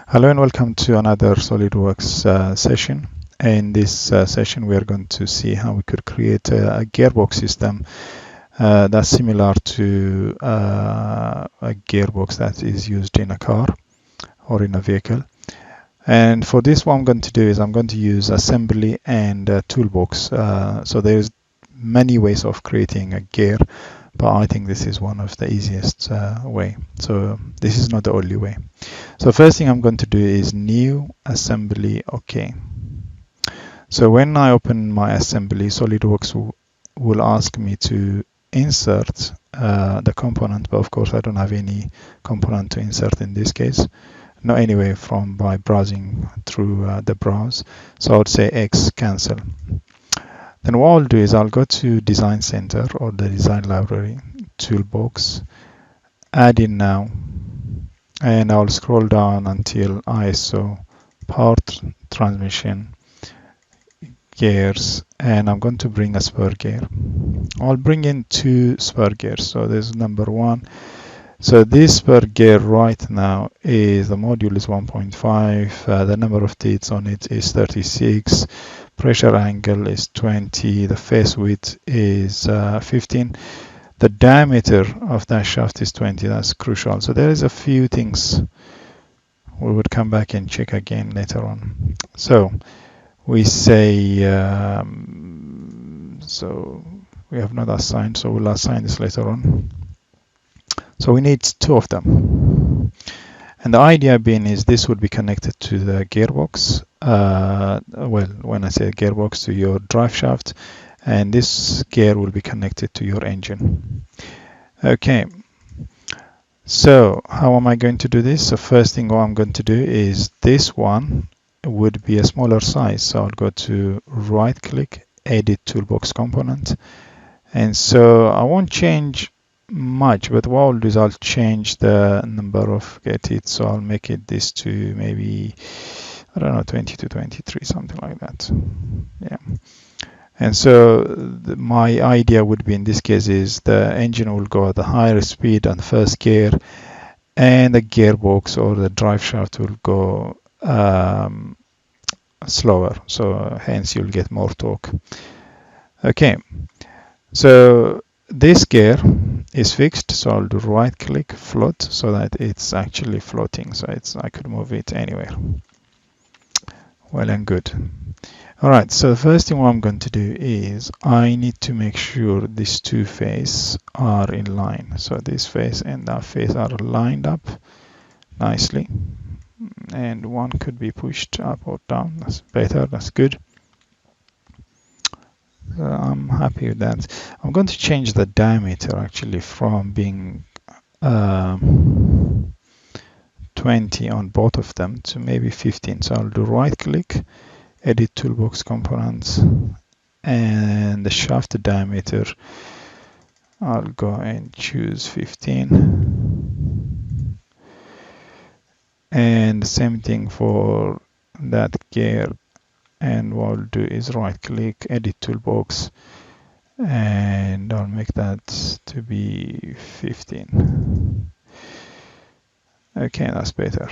Hello and welcome to another SolidWorks session. In this session, we are going to see how we could create a gearbox system that's similar to a gearbox that is used in a car or in a vehicle. And for this, what I'm going to do is I'm going to use assembly and toolbox. So there's many ways of creating a gear, but I think this is one of the easiest way. So this is not the only way. So first thing I'm going to do is new assembly. OK. So when I open my assembly, SolidWorks will ask me to insert the component, but of course I don't have any component to insert in this case. No, anyway, from by browsing through the browse. So I would say X cancel. Then what I'll do is I'll go to Design Center or the Design Library, Toolbox, Add in Now, and I'll scroll down until ISO, Power Transmission, Gears, and I'm going to bring a spur gear. I'll bring in two spur gears. So there's number one. So this spur gear right now is the module is 1.5, the number of teeth on it is 36, pressure angle is 20, the face width is 15, the diameter of that shaft is 20. That's crucial. So there is a few things we would come back and check again later on. So we say so we have not assigned, so we'll assign this later on. So we need two of them. And the idea being is this would be connected to the gearbox. Well, when I say gearbox, to your drive shaft, and this gear will be connected to your engine. Okay. So how am I going to do this? So first thing what I'm going to do is this one would be a smaller size. So I'll go to right click, edit toolbox component. And so I won't change much, but what I'll do is I'll change the number of teeth. So I'll make it this to maybe, I don't know, 20 to 23, something like that. Yeah. And so my idea would be in this case is the engine will go at a higher speed on first gear, and the gearbox or the drive shaft will go slower. So hence you'll get more torque. Okay. So this gear is fixed, so I'll do right click, float, so that it's actually floating. So I could move it anywhere. Well and good. All right, so the first thing what I'm going to do is I need to make sure these two faces are in line. So this face and that face are lined up nicely. And one could be pushed up or down. That's better, that's good. I'm happy with that. I'm going to change the diameter actually from being 20 on both of them to maybe 15. So I'll do right click, edit toolbox components, and the shaft diameter I'll go and choose 15. And the same thing for that gear. And what I'll do is right click, edit toolbox, and I'll make that to be 15. Okay, that's better.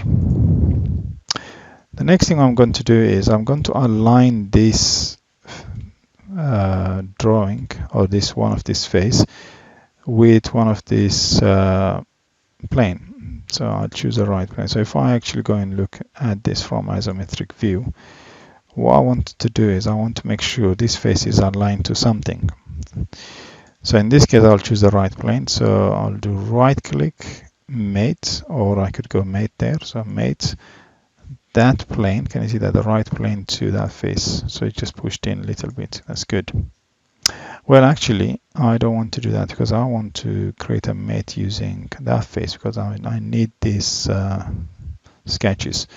The next thing I'm going to do is I'm going to align this drawing, or this one of this face, with one of this plane. So I'll choose the right plane. So if I actually go and look at this from isometric view, what I want to do is I want to make sure this face is aligned to something. So in this case, I'll choose the right plane. So I'll do right click, mate, or I could go mate there. So mate that plane. Can you see that the right plane to that face? So it just pushed in a little bit. That's good. Well, actually, I don't want to do that because I want to create a mate using that face because I need these sketches.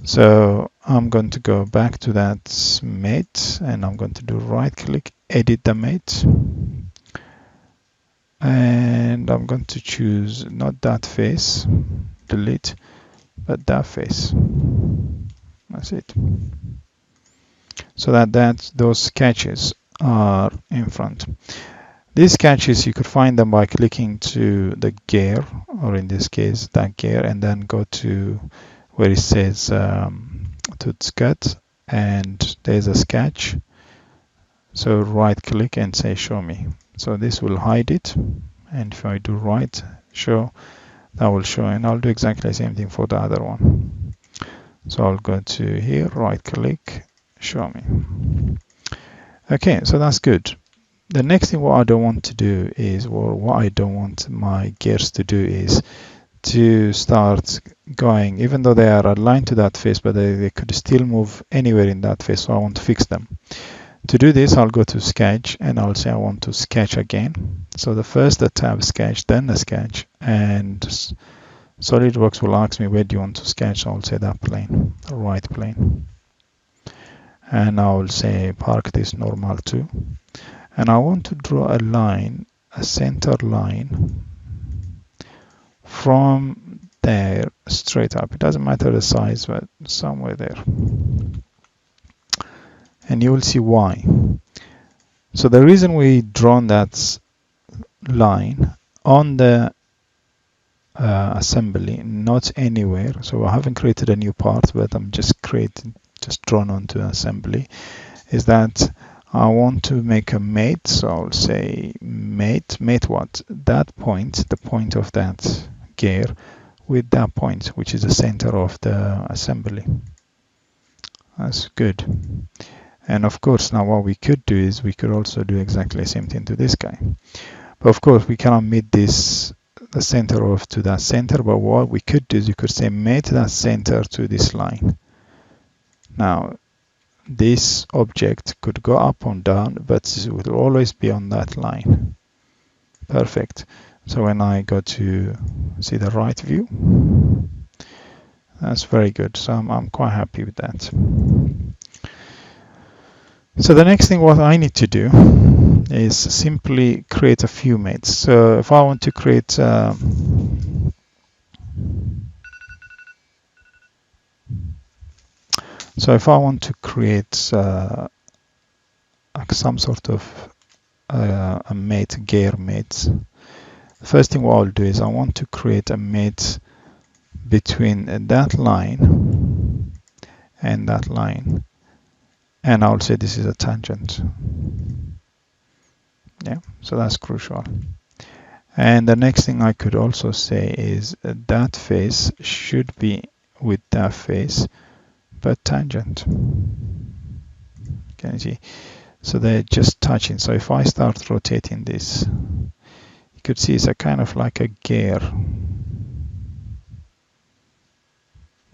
So I'm going to go back to that mate and I'm going to do right click, edit the mate. And I'm going to choose not that face, delete, but that face. That's it. So that those sketches are in front. These sketches, you could find them by clicking to the gear, or in this case, that gear, and then go to where it says Toots cut, and there's a sketch. So right click and say show me. So this will hide it, and if I do right show, that will show, and I'll do exactly the same thing for the other one. So I'll go to here, right click, show me. Okay, so that's good. The next thing what I don't want to do is, or what I don't want my gears to do is to start going, even though they are aligned to that face, but they could still move anywhere in that face, so I want to fix them. To do this, I'll go to sketch and I'll say I want to sketch again. So the first the tab sketch, then the sketch, and SolidWorks will ask me where do you want to sketch. So I'll say that plane, the right plane. And I will say park this normal too. And I want to draw a line, a center line from there straight up. It doesn't matter the size, but somewhere there. And you will see why. So the reason we drawn that line on the assembly, not anywhere. So I haven't created a new part, but I'm just drawn onto assembly, is that I want to make a mate. So I'll say mate what? That point, the point of that gear with that point, which is the center of the assembly. That's good. And of course, now what we could do is we could also do exactly the same thing to this guy. But of course, we cannot meet this, the center of to that center. But what we could do is you could say mate that center to this line. Now, this object could go up or down, but it will always be on that line. Perfect. So when I go to see the right view, that's very good. So I'm quite happy with that. So the next thing what I need to do is simply create a few mates. So if I want to create so if I want to create some sort of a mate, gear mates, the first thing what I'll do is I want to create a mate between that line and that line. And I'll say this is a tangent. Yeah, so that's crucial. And the next thing I could also say is that face should be with that face, but tangent. Can you see? So they're just touching. So if I start rotating this, you could see it's a kind of like a gear.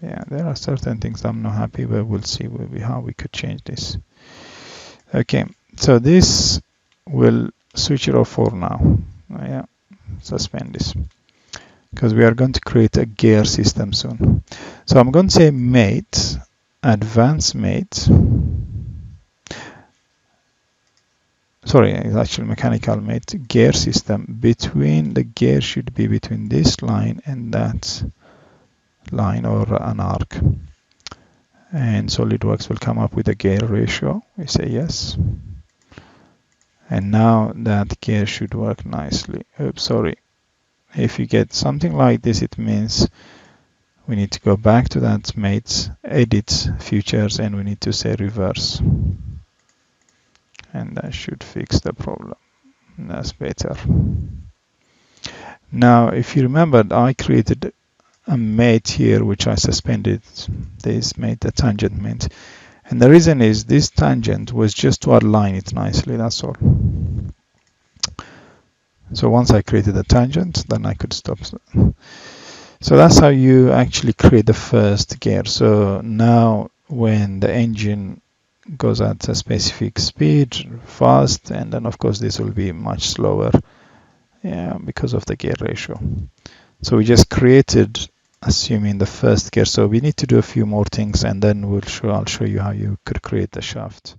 Yeah, there are certain things I'm not happy, but we'll see how we could change this. Okay, so this will switch it off for now. Yeah, suspend this, because we are going to create a gear system soon. So I'm going to say mate, advanced mate. Sorry, it's actually mechanical mate, gear system. Between the gear should be between this line and that line, or an arc, and SolidWorks will come up with a gear ratio. We say yes, and now that gear should work nicely. Oops, sorry. If you get something like this, it means we need to go back to that mate, edit features, and we need to say reverse, and that should fix the problem. That's better. Now if you remember, I created a mate here which I suspended. This mate, the tangent mate, and the reason is this tangent was just to align it nicely, that's all. So once I created a tangent, then I could stop. So that's how you actually create the first gear. So now when the engine goes at a specific speed, fast, and then of course this will be much slower, yeah, because of the gear ratio. So we just created assuming the first gear. So we need to do a few more things, and then I'll show you how you could create the shaft.